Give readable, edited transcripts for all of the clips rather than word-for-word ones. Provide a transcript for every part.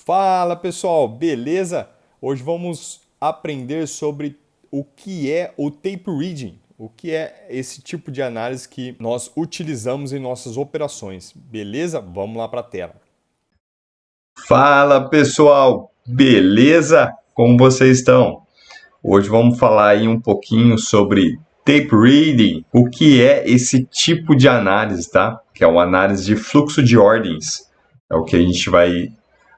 Fala pessoal, beleza? Hoje vamos aprender sobre o que é o tape reading, o que é esse tipo de análise que nós utilizamos em nossas operações, beleza? Vamos lá para a tela. Fala pessoal, beleza? Como vocês estão? Hoje vamos falar aí um pouquinho sobre tape reading, o que é esse tipo de análise, tá? Que é uma análise de fluxo de ordens. É o que a gente vai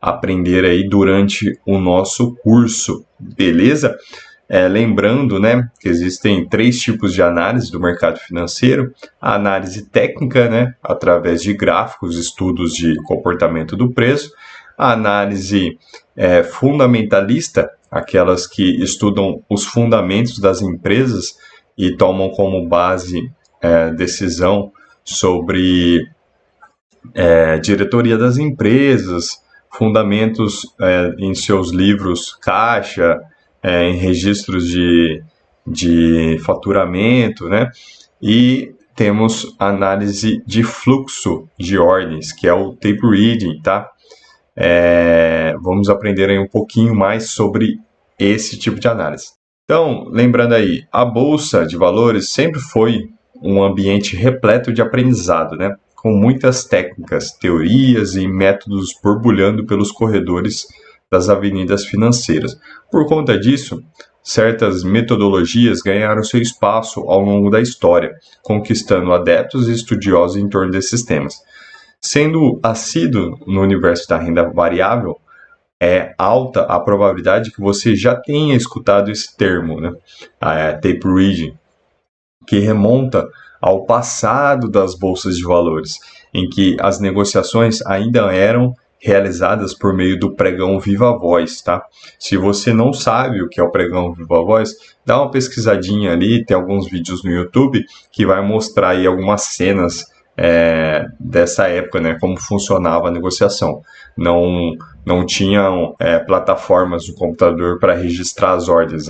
aprender aí durante o nosso curso, beleza? Lembrando, né, que existem três tipos de análise do mercado financeiro: a análise técnica, né, através de gráficos, estudos de comportamento do preço; a análise fundamentalista, aquelas que estudam os fundamentos das empresas e tomam como base decisão sobre diretoria das empresas, fundamentos em seus livros caixa, em registros de faturamento, né? E temos análise de fluxo de ordens, que é o tape reading, tá? Vamos aprender aí um pouquinho mais sobre esse tipo de análise. Então, lembrando aí, a Bolsa de Valores sempre foi um ambiente repleto de aprendizado, né? Com muitas técnicas, teorias e métodos borbulhando pelos corredores das avenidas financeiras. Por conta disso, certas metodologias ganharam seu espaço ao longo da história, conquistando adeptos e estudiosos em torno desses temas. Sendo assíduo no universo da renda variável, é alta a probabilidade que você já tenha escutado esse termo, né? Tape reading, que remonta ao passado das bolsas de valores, em que as negociações ainda eram realizadas por meio do pregão viva voz, tá? Se você não sabe o que é o pregão viva voz, dá uma pesquisadinha ali, tem alguns vídeos no YouTube que vai mostrar aí algumas cenas dessa época, né, como funcionava a negociação. Não tinham plataformas no computador para registrar as ordens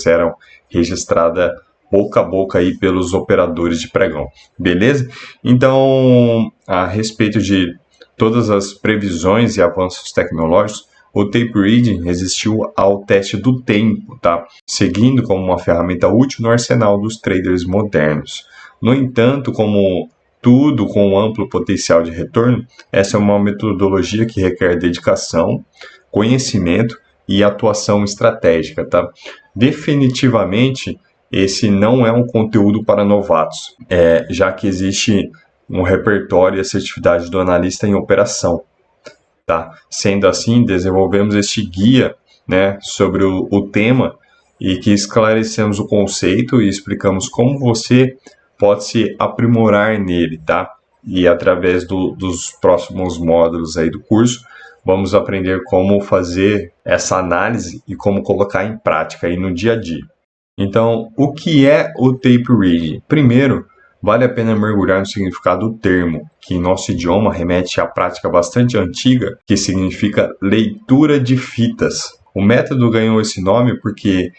eram registradas boca a boca aí pelos operadores de pregão, beleza? Então, a respeito de todas as previsões e avanços tecnológicos, o tape reading resistiu ao teste do tempo, tá? Seguindo como uma ferramenta útil no arsenal dos traders modernos. No entanto, como tudo com amplo potencial de retorno, essa é uma metodologia que requer dedicação, conhecimento e atuação estratégica, tá? Definitivamente, esse não é um conteúdo para novatos, já que existe um repertório e assertividade do analista em operação, tá? Sendo assim, desenvolvemos este guia, né, sobre o tema, e que esclarecemos o conceito e explicamos como você pode se aprimorar nele, tá? E através dos próximos módulos aí do curso, vamos aprender como fazer essa análise e como colocar em prática aí no dia a dia. Então, o que é o tape reading? Primeiro, vale a pena mergulhar no significado do termo, que em nosso idioma remete à prática bastante antiga, que significa leitura de fitas. O método ganhou esse nome porque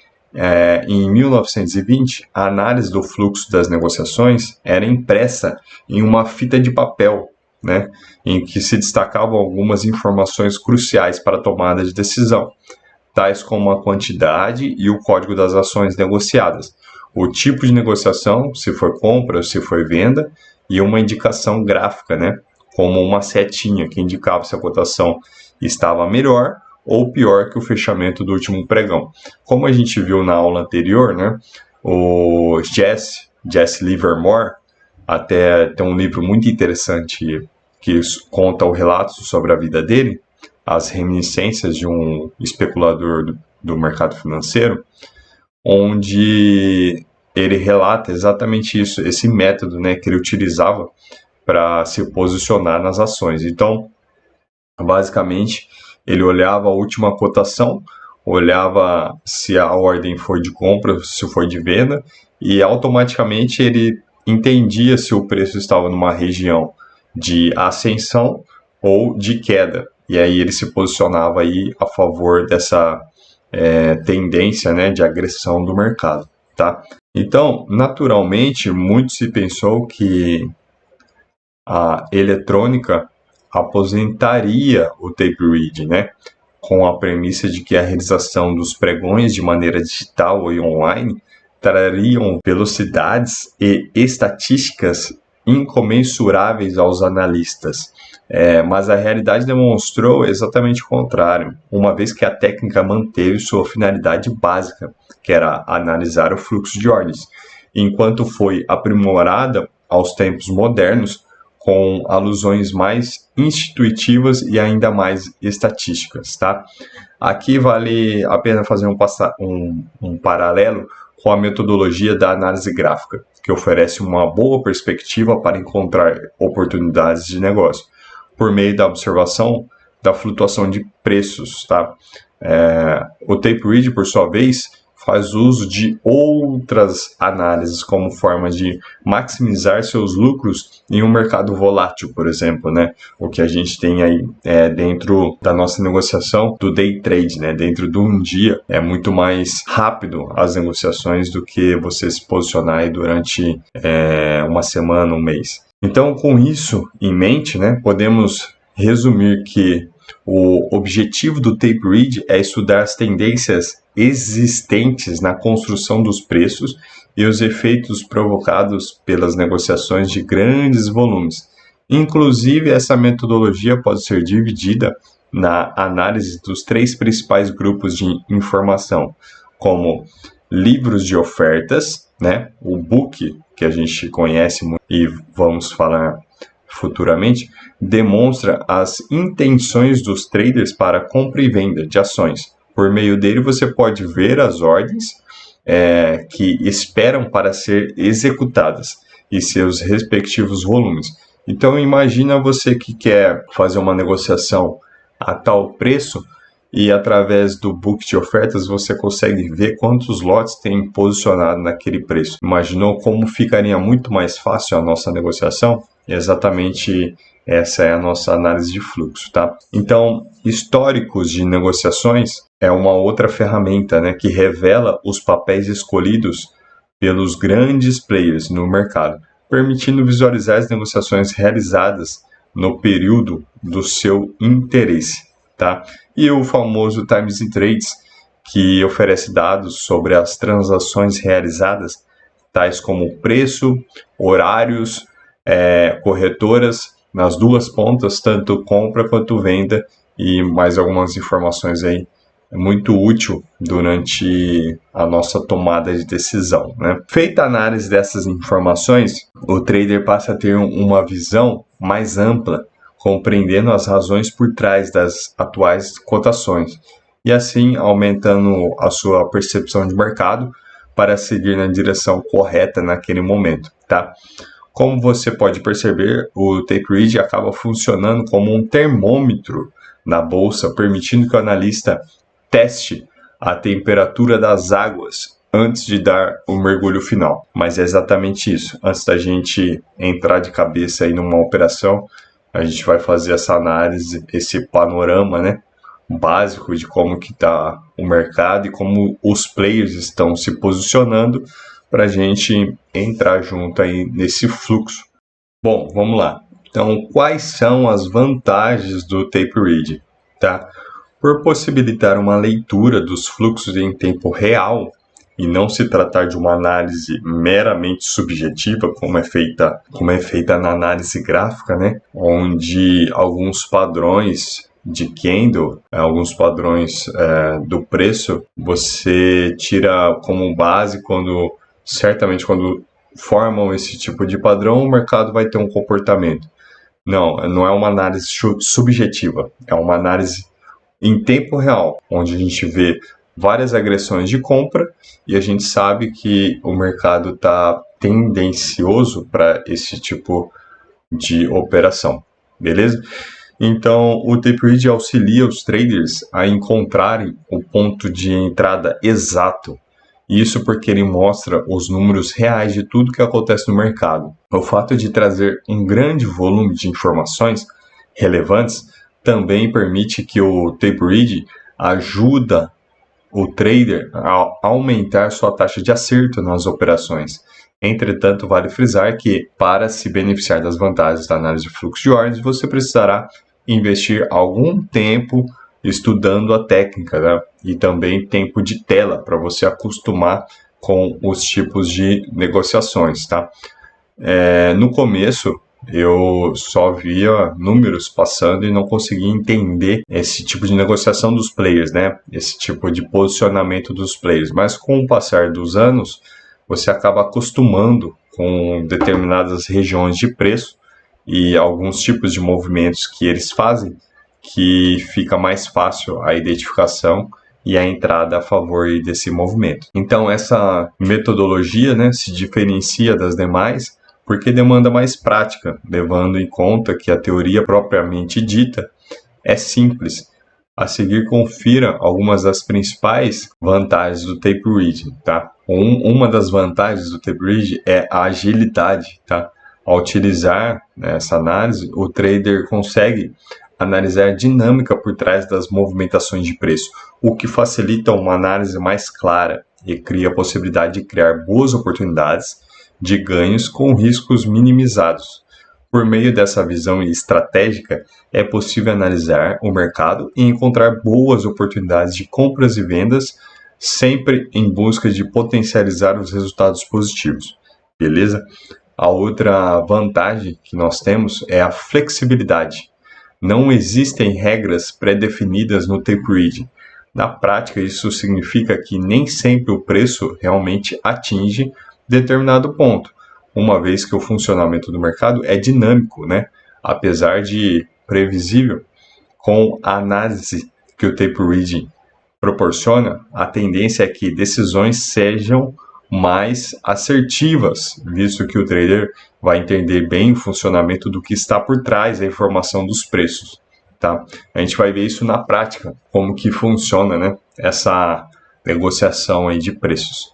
em 1920, a análise do fluxo das negociações era impressa em uma fita de papel, né, em que se destacavam algumas informações cruciais para a tomada de decisão, tais como a quantidade e o código das ações negociadas, o tipo de negociação, se for compra ou se for venda, e uma indicação gráfica, né, como uma setinha que indicava se a cotação estava melhor ou pior que o fechamento do último pregão. Como a gente viu na aula anterior, né, o Jesse Livermore, até tem um livro muito interessante que conta o relato sobre a vida dele, as reminiscências de um especulador do mercado financeiro, onde ele relata exatamente isso, esse método, né, que ele utilizava para se posicionar nas ações. Então, basicamente, ele olhava a última cotação, olhava se a ordem foi de compra, se foi de venda, e automaticamente ele entendia se o preço estava numa região de ascensão ou de queda. E aí ele se posicionava aí a favor dessa tendência, né, de agressão do mercado, tá? Então, naturalmente, muito se pensou que a eletrônica aposentaria o tape reading, né? com a premissa de que a realização dos pregões de maneira digital e online trariam velocidades e estatísticas incomensuráveis aos analistas. Mas a realidade demonstrou exatamente o contrário, uma vez que a técnica manteve sua finalidade básica, que era analisar o fluxo de ordens, enquanto foi aprimorada aos tempos modernos com alusões mais intuitivas e ainda mais estatísticas, tá? Aqui vale a pena fazer um paralelo com a metodologia da análise gráfica, que oferece uma boa perspectiva para encontrar oportunidades de negócio, por meio da observação da flutuação de preços, tá? O Tape Read, por sua vez, faz uso de outras análises como forma de maximizar seus lucros em um mercado volátil, por exemplo, né? O que a gente tem aí dentro da nossa negociação do day trade, né? Dentro de um dia é muito mais rápido as negociações do que você se posicionar aí durante uma semana, um mês. Então, com isso em mente, né, podemos resumir que o objetivo do Tape Read é estudar as tendências existentes na construção dos preços e os efeitos provocados pelas negociações de grandes volumes. Inclusive, essa metodologia pode ser dividida na análise dos 3 principais grupos de informação, como livros de ofertas, né, o book, que a gente conhece muito e vamos falar futuramente, demonstra as intenções dos traders para compra e venda de ações. Por meio dele, você pode ver as ordens que esperam para ser executadas e seus respectivos volumes. Então, imagina você que quer fazer uma negociação a tal preço e através do book de ofertas você consegue ver quantos lotes tem posicionado naquele preço. Imaginou como ficaria muito mais fácil a nossa negociação? Exatamente essa é a nossa análise de fluxo, tá? Então, históricos de negociações é uma outra ferramenta, né, que revela os papéis escolhidos pelos grandes players no mercado, permitindo visualizar as negociações realizadas no período do seu interesse, tá? E o famoso Times in Trades, que oferece dados sobre as transações realizadas, tais como preço, horários, corretoras, nas duas pontas, tanto compra quanto venda, e mais algumas informações aí muito útil durante a nossa tomada de decisão, né? Feita a análise dessas informações, o trader passa a ter uma visão mais ampla, compreendendo as razões por trás das atuais cotações e assim aumentando a sua percepção de mercado para seguir na direção correta naquele momento, tá? Como você pode perceber, o Tape Read acaba funcionando como um termômetro na bolsa, permitindo que o analista teste a temperatura das águas antes de dar o mergulho final. Mas é exatamente isso. Antes da gente entrar de cabeça aí numa operação, a gente vai fazer essa análise, esse panorama, né, básico de como que está o mercado e como os players estão se posicionando para a gente entrar junto aí nesse fluxo. Bom, vamos lá. Então, quais são as vantagens do Tape Read? Tá? Por possibilitar uma leitura dos fluxos em tempo real e não se tratar de uma análise meramente subjetiva, como é feita na análise gráfica, né? Onde alguns padrões de candle, alguns padrões do preço, você tira como base quando formam esse tipo de padrão, o mercado vai ter um comportamento. Não é uma análise subjetiva, é uma análise em tempo real, onde a gente vê várias agressões de compra e a gente sabe que o mercado está tendencioso para esse tipo de operação, beleza? Então, o Tape Read auxilia os traders a encontrarem o ponto de entrada exato. Isso porque ele mostra os números reais de tudo que acontece no mercado. O fato de trazer um grande volume de informações relevantes também permite que o Tape Read ajuda o trader a aumentar sua taxa de acerto nas operações. Entretanto, vale frisar que, para se beneficiar das vantagens da análise de fluxo de ordens, você precisará investir algum tempo estudando a técnica, né? E também tempo de tela para você acostumar com os tipos de negociações, tá? No começo eu só via números passando e não conseguia entender esse tipo de negociação dos players, né? Esse tipo de posicionamento dos players. Mas com o passar dos anos, você acaba acostumando com determinadas regiões de preço e alguns tipos de movimentos que eles fazem, que fica mais fácil a identificação e a entrada a favor desse movimento. Então essa metodologia, né, se diferencia das demais porque demanda mais prática, levando em conta que a teoria propriamente dita é simples. A seguir, confira algumas das principais vantagens do tape reading, tá? Uma das vantagens do tape reading é a agilidade, tá? Ao utilizar, né, essa análise, o trader consegue analisar a dinâmica por trás das movimentações de preço, o que facilita uma análise mais clara e cria a possibilidade de criar boas oportunidades de ganhos com riscos minimizados. Por meio dessa visão estratégica, é possível analisar o mercado e encontrar boas oportunidades de compras e vendas, sempre em busca de potencializar os resultados positivos. Beleza? A outra vantagem que nós temos é a flexibilidade. Não existem regras pré-definidas no tape reading. Na prática, isso significa que nem sempre o preço realmente atinge determinado ponto, uma vez que o funcionamento do mercado é dinâmico, né? Apesar de previsível. Com a análise que o tape reading proporciona, a tendência é que decisões sejam mais assertivas, visto que o trader vai entender bem o funcionamento do que está por trás da informação dos preços, tá? A gente vai ver isso na prática, como que funciona, né, essa negociação aí de preços.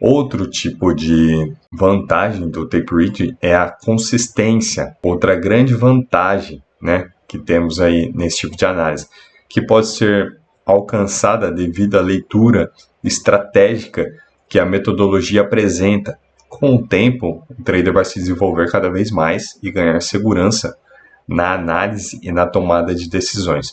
Outro tipo de vantagem do tape reading é a consistência. Outra grande vantagem, né, que temos aí nesse tipo de análise, que pode ser alcançada devido à leitura estratégica que a metodologia apresenta. Com o tempo, o trader vai se desenvolver cada vez mais e ganhar segurança na análise e na tomada de decisões.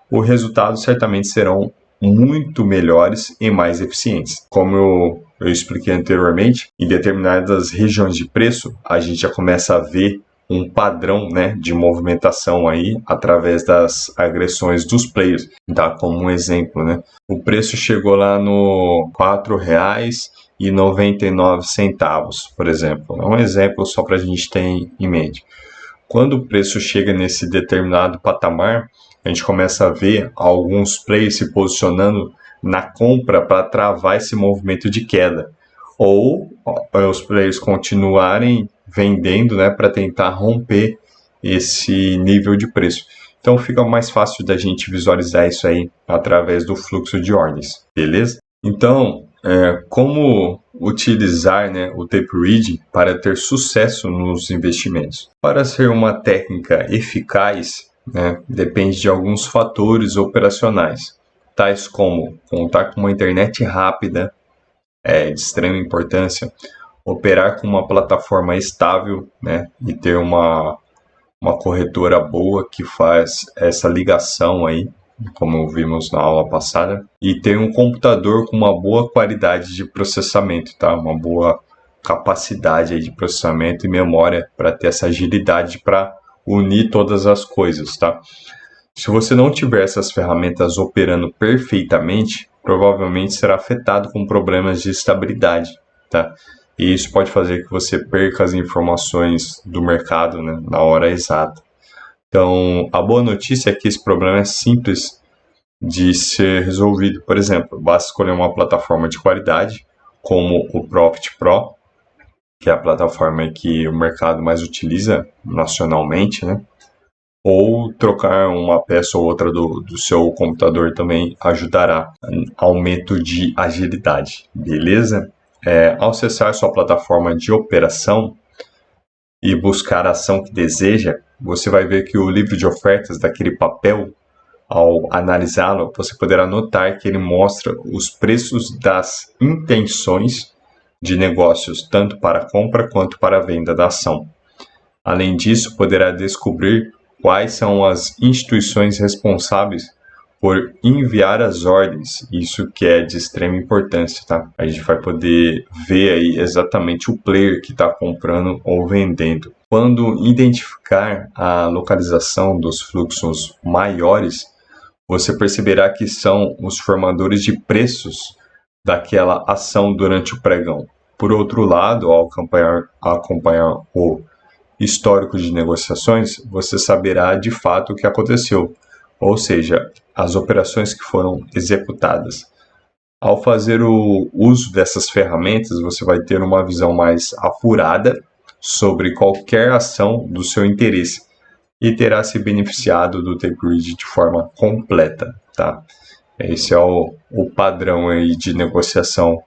Os resultados certamente serão muito melhores e mais eficientes. Como eu expliquei anteriormente, em determinadas regiões de preço, a gente já começa a ver um padrão, né, de movimentação aí através das agressões dos players. Tá? Como um exemplo, né? O preço chegou lá no R$ 4,99, por exemplo. É um exemplo só para a gente ter em mente. Quando o preço chega nesse determinado patamar, a gente começa a ver alguns players se posicionando na compra para travar esse movimento de queda. Ou os players continuarem vendendo, né, para tentar romper esse nível de preço. Então fica mais fácil da gente visualizar isso aí através do fluxo de ordens, beleza? Então, como utilizar, né, o tape reading para ter sucesso nos investimentos? Para ser uma técnica eficaz, né, depende de alguns fatores operacionais, tais como contar com uma internet rápida, de extrema importância, operar com uma plataforma estável, né, e ter uma corretora boa que faz essa ligação aí, como vimos na aula passada, e ter um computador com uma boa qualidade de processamento, tá? Uma boa capacidade aí de processamento e memória para ter essa agilidade para unir todas as coisas, tá? Se você não tiver essas ferramentas operando perfeitamente, provavelmente será afetado com problemas de estabilidade, tá? E isso pode fazer que você perca as informações do mercado, né, na hora exata. Então, a boa notícia é que esse problema é simples de ser resolvido. Por exemplo, basta escolher uma plataforma de qualidade, como o Profit Pro, que é a plataforma que o mercado mais utiliza nacionalmente, né? Ou trocar uma peça ou outra do seu computador também ajudará aumento de agilidade, beleza? Ao acessar sua plataforma de operação e buscar a ação que deseja, você vai ver que o livro de ofertas daquele papel, ao analisá-lo, você poderá notar que ele mostra os preços das intenções de negócios, tanto para a compra quanto para a venda da ação. Além disso, poderá descobrir quais são as instituições responsáveis por enviar as ordens, isso que é de extrema importância, tá? A gente vai poder ver aí exatamente o player que está comprando ou vendendo. Quando identificar a localização dos fluxos maiores, você perceberá que são os formadores de preços daquela ação durante o pregão. Por outro lado, ao acompanhar o histórico de negociações, você saberá de fato o que aconteceu, ou seja, as operações que foram executadas. Ao fazer o uso dessas ferramentas, você vai ter uma visão mais apurada sobre qualquer ação do seu interesse e terá se beneficiado do tape read de forma completa, tá? Esse é o padrão aí de negociação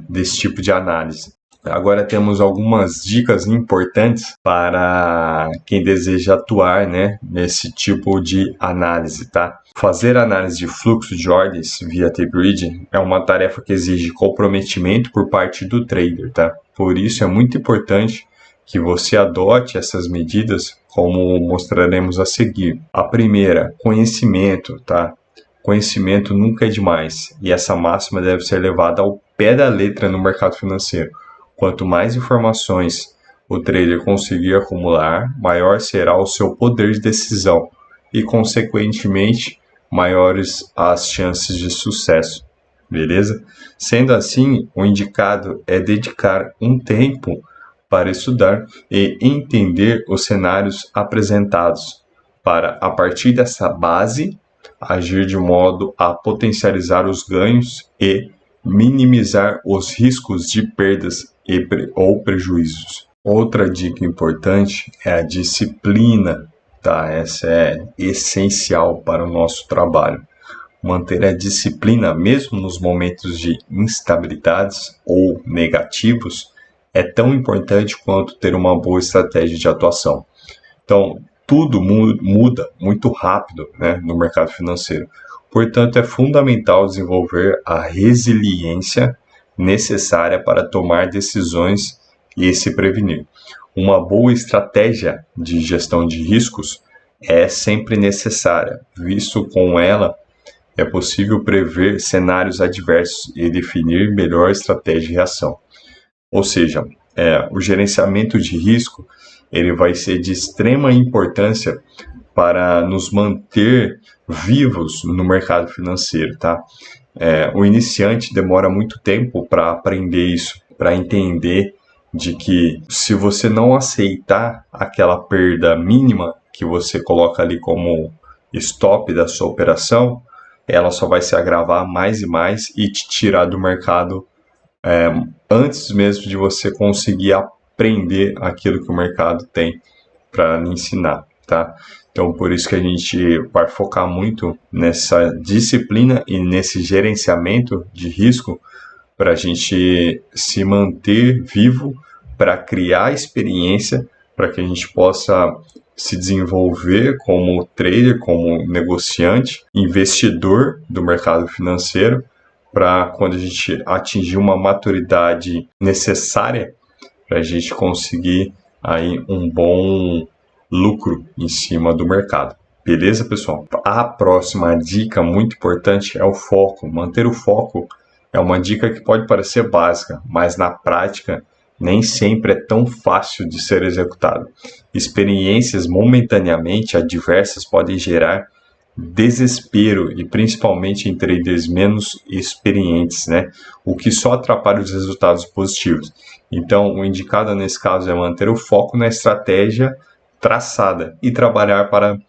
desse tipo de análise. Agora temos algumas dicas importantes para quem deseja atuar, né, nesse tipo de análise, tá? Fazer análise de fluxo de ordens via tape reading é uma tarefa que exige comprometimento por parte do trader, tá? Por isso é muito importante que você adote essas medidas, como mostraremos a seguir. A primeira, conhecimento, tá? Conhecimento nunca é demais, e essa máxima deve ser levada ao pé da letra no mercado financeiro. Quanto mais informações o trader conseguir acumular, maior será o seu poder de decisão e, consequentemente, maiores as chances de sucesso, beleza? Sendo assim, o indicado é dedicar um tempo para estudar e entender os cenários apresentados, para, a partir dessa base, agir de modo a potencializar os ganhos e minimizar os riscos de perdas ou prejuízos. Outra dica importante é a disciplina, tá? Essa é essencial para o nosso trabalho. Manter a disciplina, mesmo nos momentos de instabilidades ou negativos, é tão importante quanto ter uma boa estratégia de atuação. Então, tudo muda muito rápido, né, no mercado financeiro. Portanto, é fundamental desenvolver a resiliência necessária para tomar decisões e se prevenir. Uma boa estratégia de gestão de riscos é sempre necessária, visto com ela é possível prever cenários adversos e definir melhor estratégia de reação. Ou seja, o gerenciamento de risco ele vai ser de extrema importância para nos manter vivos no mercado financeiro, tá? O iniciante demora muito tempo para aprender isso, para entender de que se você não aceitar aquela perda mínima que você coloca ali como stop da sua operação, ela só vai se agravar mais e mais e te tirar do mercado antes mesmo de você conseguir aprender aquilo que o mercado tem para lhe ensinar, tá? Então, por isso que a gente vai focar muito nessa disciplina e nesse gerenciamento de risco para a gente se manter vivo, para criar experiência, para que a gente possa se desenvolver como trader, como negociante, investidor do mercado financeiro, para quando a gente atingir uma maturidade necessária, para a gente conseguir aí um bom lucro em cima do mercado. Beleza, pessoal? A próxima dica muito importante é o foco. Manter o foco é uma dica que pode parecer básica, mas na prática nem sempre é tão fácil de ser executada. Experiências momentaneamente adversas podem gerar desespero e principalmente em traders menos experientes, né? O que só atrapalha os resultados positivos. Então, o indicado nesse caso é manter o foco na estratégia traçada e trabalhar para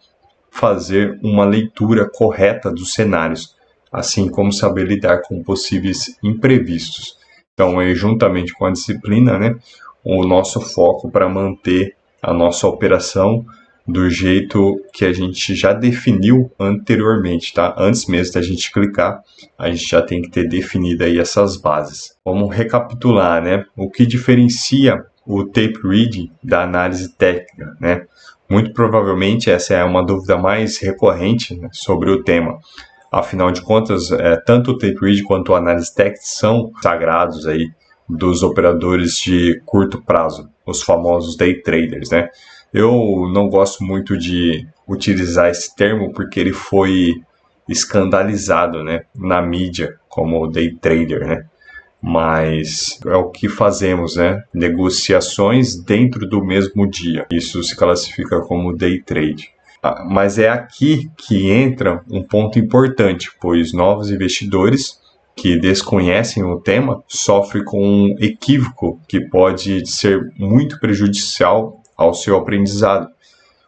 fazer uma leitura correta dos cenários, assim como saber lidar com possíveis imprevistos. Então, juntamente com a disciplina, né, o nosso foco para manter a nossa operação do jeito que a gente já definiu anteriormente, tá? Antes mesmo da gente clicar, a gente já tem que ter definido aí essas bases. Vamos recapitular, né? O que diferencia o tape reading da análise técnica, né? Muito provavelmente essa é uma dúvida mais recorrente, né, sobre o tema. Afinal de contas, tanto o tape reading quanto a análise técnica são sagrados aí dos operadores de curto prazo, os famosos day traders, né? Eu não gosto muito de utilizar esse termo porque ele foi escandalizado, né, na mídia como day trader, né? Mas é o que fazemos, né? Negociações dentro do mesmo dia. Isso se classifica como day trade. Mas é aqui que entra um ponto importante, pois novos investidores que desconhecem o tema sofrem com um equívoco que pode ser muito prejudicial ao seu aprendizado,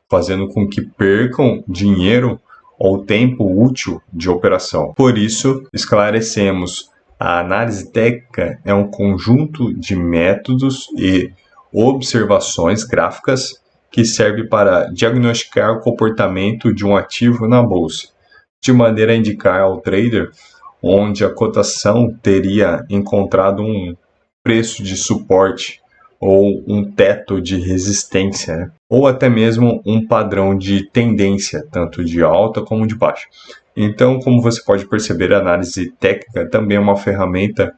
fazendo com que percam dinheiro ou tempo útil de operação. Por isso, esclarecemos: a análise técnica é um conjunto de métodos e observações gráficas que serve para diagnosticar o comportamento de um ativo na bolsa, de maneira a indicar ao trader onde a cotação teria encontrado um preço de suporte ou um teto de resistência, né? Ou até mesmo um padrão de tendência, tanto de alta como de baixa. Então, como você pode perceber, a análise técnica também é uma ferramenta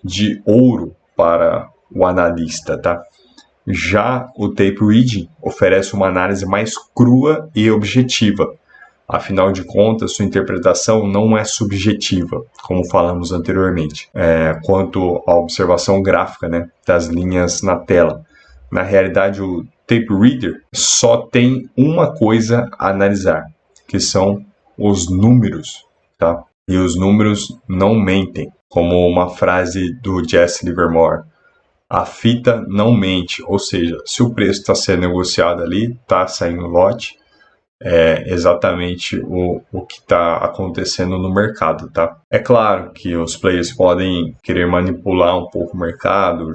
de ouro para o analista, tá? Já o tape reading oferece uma análise mais crua e objetiva. Afinal de contas, sua interpretação não é subjetiva, como falamos anteriormente, quanto à observação gráfica, né, das linhas na tela. Na realidade, o tape reader só tem uma coisa a analisar, que são os números, tá? E os números não mentem, como uma frase do Jesse Livermore: a fita não mente, ou seja, se o preço está sendo negociado ali, está saindo lote, é exatamente o que está acontecendo no mercado, tá? É claro que os players podem querer manipular um pouco o mercado,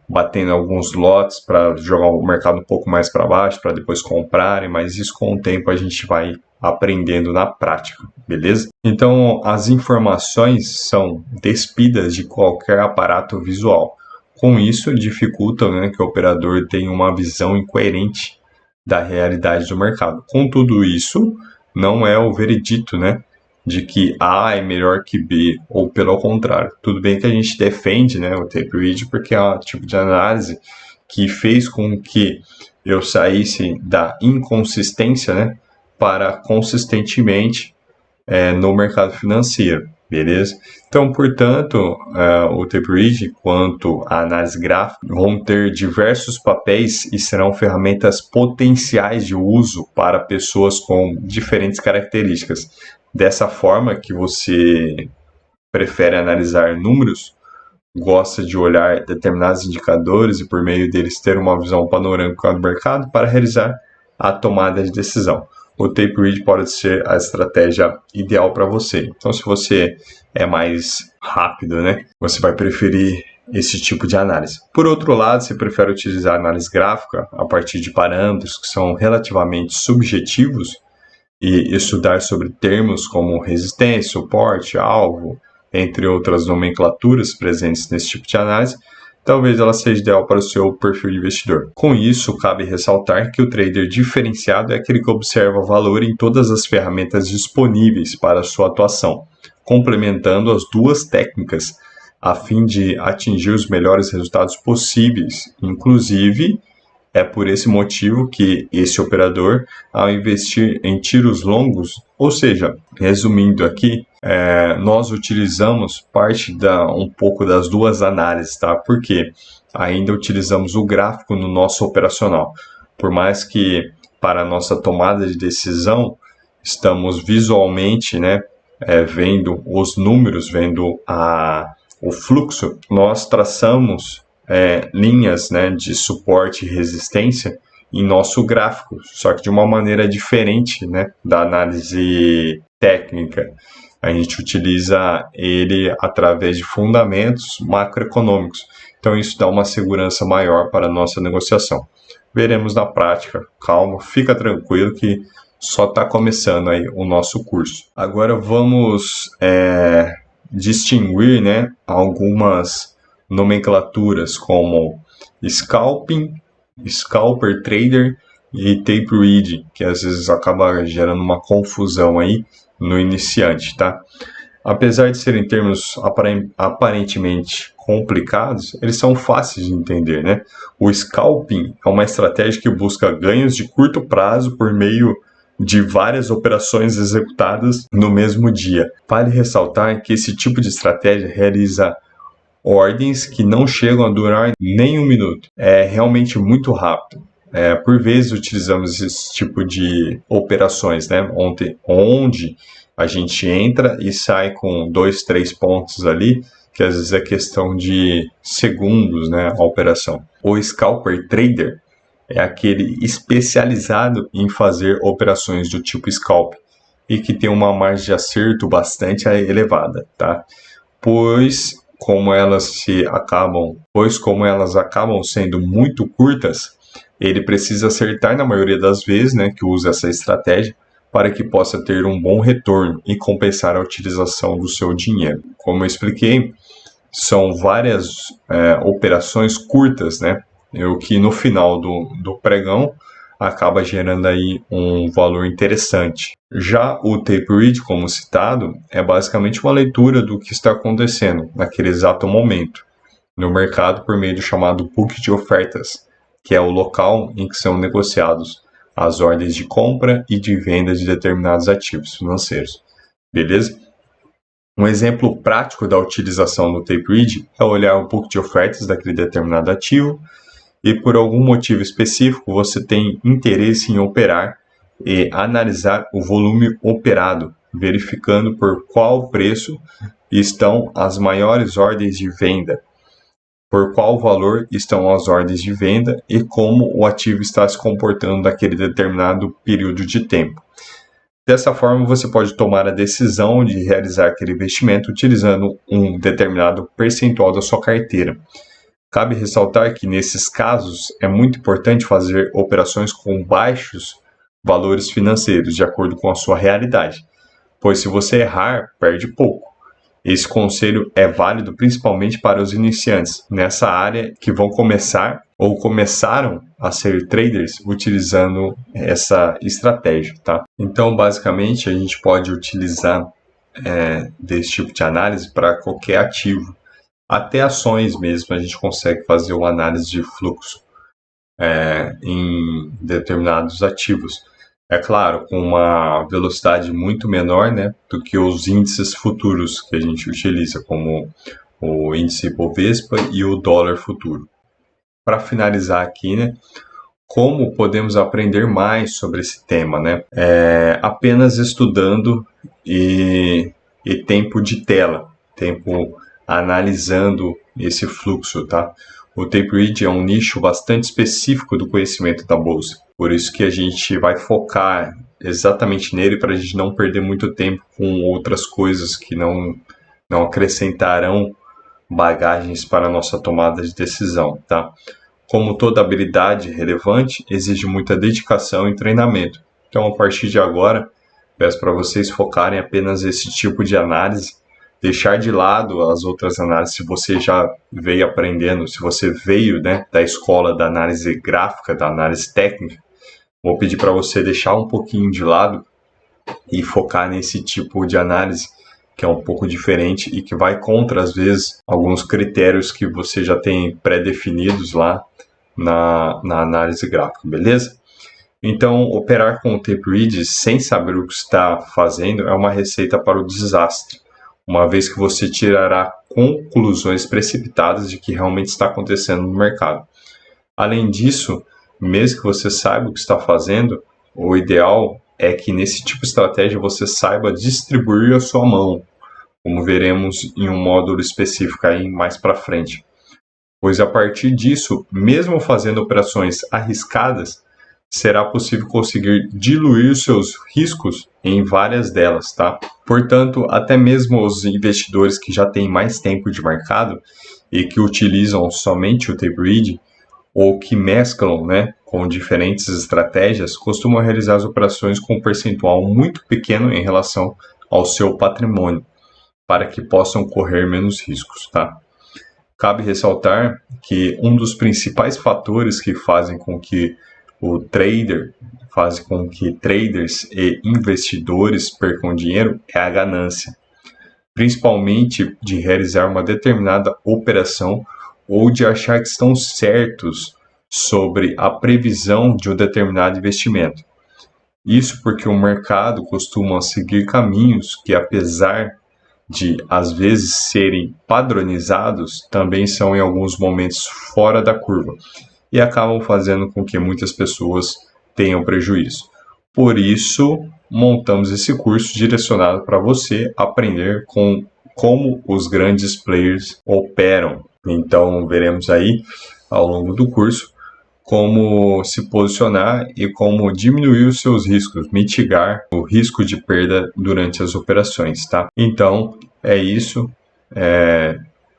batendo alguns lotes para jogar o mercado um pouco mais para baixo, para depois comprarem, mas isso com o tempo a gente vai aprendendo na prática, beleza? Então, as informações são despidas de qualquer aparato visual. Com isso, dificulta, né, que o operador tenha uma visão incoerente da realidade do mercado. Com tudo isso, não é o veredito, né, de que A é melhor que B, ou pelo contrário. Tudo bem que a gente defende, né, o tape reading porque é um tipo de análise que fez com que eu saísse da inconsistência, né, para consistentemente no mercado financeiro, beleza? Então, portanto, o tape reading quanto a análise gráfica vão ter diversos papéis e serão ferramentas potenciais de uso para pessoas com diferentes características. Dessa forma que você prefere analisar números, gosta de olhar determinados indicadores e por meio deles ter uma visão panorâmica do mercado para realizar a tomada de decisão. O tape read pode ser a estratégia ideal para você. Então, se você é mais rápido, né, você vai preferir esse tipo de análise. Por outro lado, se prefere utilizar análise gráfica a partir de parâmetros que são relativamente subjetivos e estudar sobre termos como resistência, suporte, alvo, entre outras nomenclaturas presentes nesse tipo de análise, talvez ela seja ideal para o seu perfil de investidor. Com isso, cabe ressaltar que o trader diferenciado é aquele que observa valor em todas as ferramentas disponíveis para a sua atuação, complementando as duas técnicas a fim de atingir os melhores resultados possíveis. Inclusive, é por esse motivo que esse operador, ao investir em tiros longos, ou seja, resumindo aqui, nós utilizamos um pouco das duas análises, tá? Porque ainda utilizamos o gráfico no nosso operacional. Por mais que para a nossa tomada de decisão, estamos visualmente, né, vendo os números, vendo o fluxo, nós traçamos linhas, né, de suporte e resistência em nosso gráfico, só que de uma maneira diferente, né, da análise técnica. A gente utiliza ele através de fundamentos macroeconômicos. Então isso dá uma segurança maior para a nossa negociação. Veremos na prática. Calma, fica tranquilo que só está começando aí o nosso curso. Agora vamos distinguir, né, algumas nomenclaturas como scalping, scalper trader e tape reading, que às vezes acaba gerando uma confusão aí no iniciante, tá? Apesar de serem termos aparentemente complicados, eles são fáceis de entender, né? O scalping é uma estratégia que busca ganhos de curto prazo por meio de várias operações executadas no mesmo dia. Vale ressaltar que esse tipo de estratégia realiza ordens que não chegam a durar nem um minuto. É realmente muito rápido. Por vezes utilizamos esse tipo de operações, né? Onde a gente entra e sai com 2, 3 pontos ali, que às vezes é questão de segundos, né? A operação. O scalper trader é aquele especializado em fazer operações do tipo scalp e que tem uma margem de acerto bastante elevada, tá? Pois como elas acabam sendo muito curtas, ele precisa acertar na maioria das vezes, né, que usa essa estratégia, para que possa ter um bom retorno e compensar a utilização do seu dinheiro. Como eu expliquei, são várias operações curtas, né, o que no final do pregão acaba gerando aí um valor interessante. Já o tape read, como citado, é basicamente uma leitura do que está acontecendo naquele exato momento no mercado por meio do chamado book de ofertas, que é o local em que são negociados as ordens de compra e de venda de determinados ativos financeiros. Beleza? Um exemplo prático da utilização do tape read é olhar o book de ofertas daquele determinado ativo e por algum motivo específico você tem interesse em operar e analisar o volume operado, verificando por qual preço estão as maiores ordens de venda, por qual valor estão as ordens de venda e como o ativo está se comportando naquele determinado período de tempo. Dessa forma, você pode tomar a decisão de realizar aquele investimento utilizando um determinado percentual da sua carteira. Cabe ressaltar que, nesses casos, é muito importante fazer operações com baixos valores financeiros, de acordo com a sua realidade, pois se você errar, perde pouco. Esse conselho é válido principalmente para os iniciantes nessa área que vão começar ou começaram a ser traders utilizando essa estratégia, tá? Então, basicamente, a gente pode utilizar desse tipo de análise para qualquer ativo. Até ações mesmo, a gente consegue fazer uma análise de fluxo em determinados ativos. É claro, com uma velocidade muito menor, né, do que os índices futuros que a gente utiliza, como o índice Ibovespa e o dólar futuro. Para finalizar aqui, né, como podemos aprender mais sobre esse tema, né? Apenas estudando e tempo de tela, tempo analisando esse fluxo, tá? O tape read é um nicho bastante específico do conhecimento da bolsa, por isso que a gente vai focar exatamente nele para a gente não perder muito tempo com outras coisas que não acrescentarão bagagens para a nossa tomada de decisão, tá? Como toda habilidade relevante, exige muita dedicação e treinamento. Então, a partir de agora, peço para vocês focarem apenas nesse tipo de análise, deixar de lado as outras análises, se você já veio aprendendo, se você veio, né, da escola da análise gráfica, da análise técnica, vou pedir para você deixar um pouquinho de lado e focar nesse tipo de análise, que é um pouco diferente e que vai contra, às vezes, alguns critérios que você já tem pré-definidos lá na análise gráfica, beleza? Então, operar com o tape read sem saber o que está fazendo é uma receita para o desastre, uma vez que você tirará conclusões precipitadas de que realmente está acontecendo no mercado. Além disso, mesmo que você saiba o que está fazendo, o ideal é que nesse tipo de estratégia você saiba distribuir a sua mão, como veremos em um módulo específico aí mais para frente. Pois a partir disso, mesmo fazendo operações arriscadas, será possível conseguir diluir seus riscos em várias delas, tá? Portanto, até mesmo os investidores que já têm mais tempo de mercado e que utilizam somente o tape read ou que mesclam, né, com diferentes estratégias, costumam realizar as operações com um percentual muito pequeno em relação ao seu patrimônio, para que possam correr menos riscos, tá? Cabe ressaltar que um dos principais fatores que fazem com que traders e investidores percam dinheiro é a ganância, principalmente de realizar uma determinada operação ou de achar que estão certos sobre a previsão de um determinado investimento. Isso porque o mercado costuma seguir caminhos que, apesar de às vezes serem padronizados, também são em alguns momentos fora da curva e acabam fazendo com que muitas pessoas tenham prejuízo. Por isso, montamos esse curso direcionado para você aprender com como os grandes players operam. Então, veremos aí ao longo do curso como se posicionar e como diminuir os seus riscos, mitigar o risco de perda durante as operações, tá? Então, é isso.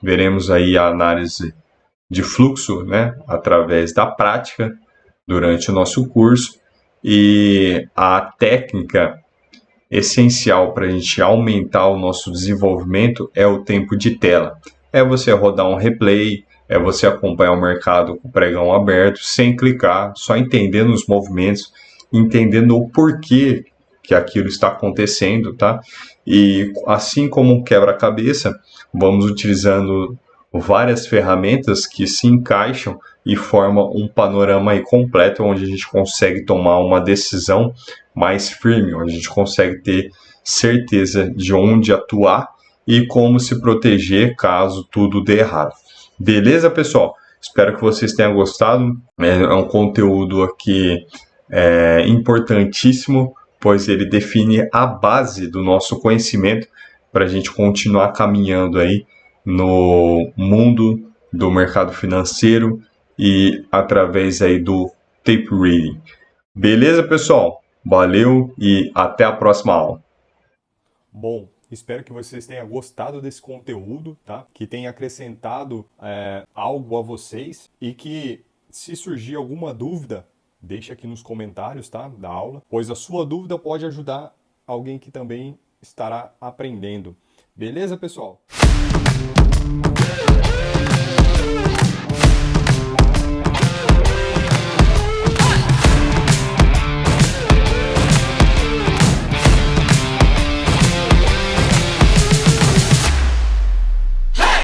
Veremos aí a análise de fluxo, né, através da prática durante o nosso curso, e a técnica essencial para a gente aumentar o nosso desenvolvimento é o tempo de tela. É você rodar um replay, é você acompanhar o mercado com o pregão aberto, sem clicar, só entendendo os movimentos, entendendo o porquê que aquilo está acontecendo, tá? E assim como um quebra-cabeça, vamos utilizando várias ferramentas que se encaixam e formam um panorama aí completo, onde a gente consegue tomar uma decisão mais firme, onde a gente consegue ter certeza de onde atuar e como se proteger caso tudo dê errado. Beleza, pessoal? Espero que vocês tenham gostado. É um conteúdo aqui importantíssimo, pois ele define a base do nosso conhecimento para a gente continuar caminhando aí no mundo do mercado financeiro e através aí do tape reading. Beleza, pessoal? Valeu e até a próxima aula. Bom, espero que vocês tenham gostado desse conteúdo, tá? Que tenha acrescentado algo a vocês e que, se surgir alguma dúvida, deixe aqui nos comentários, tá? Da aula, pois a sua dúvida pode ajudar alguém que também estará aprendendo. Beleza, pessoal?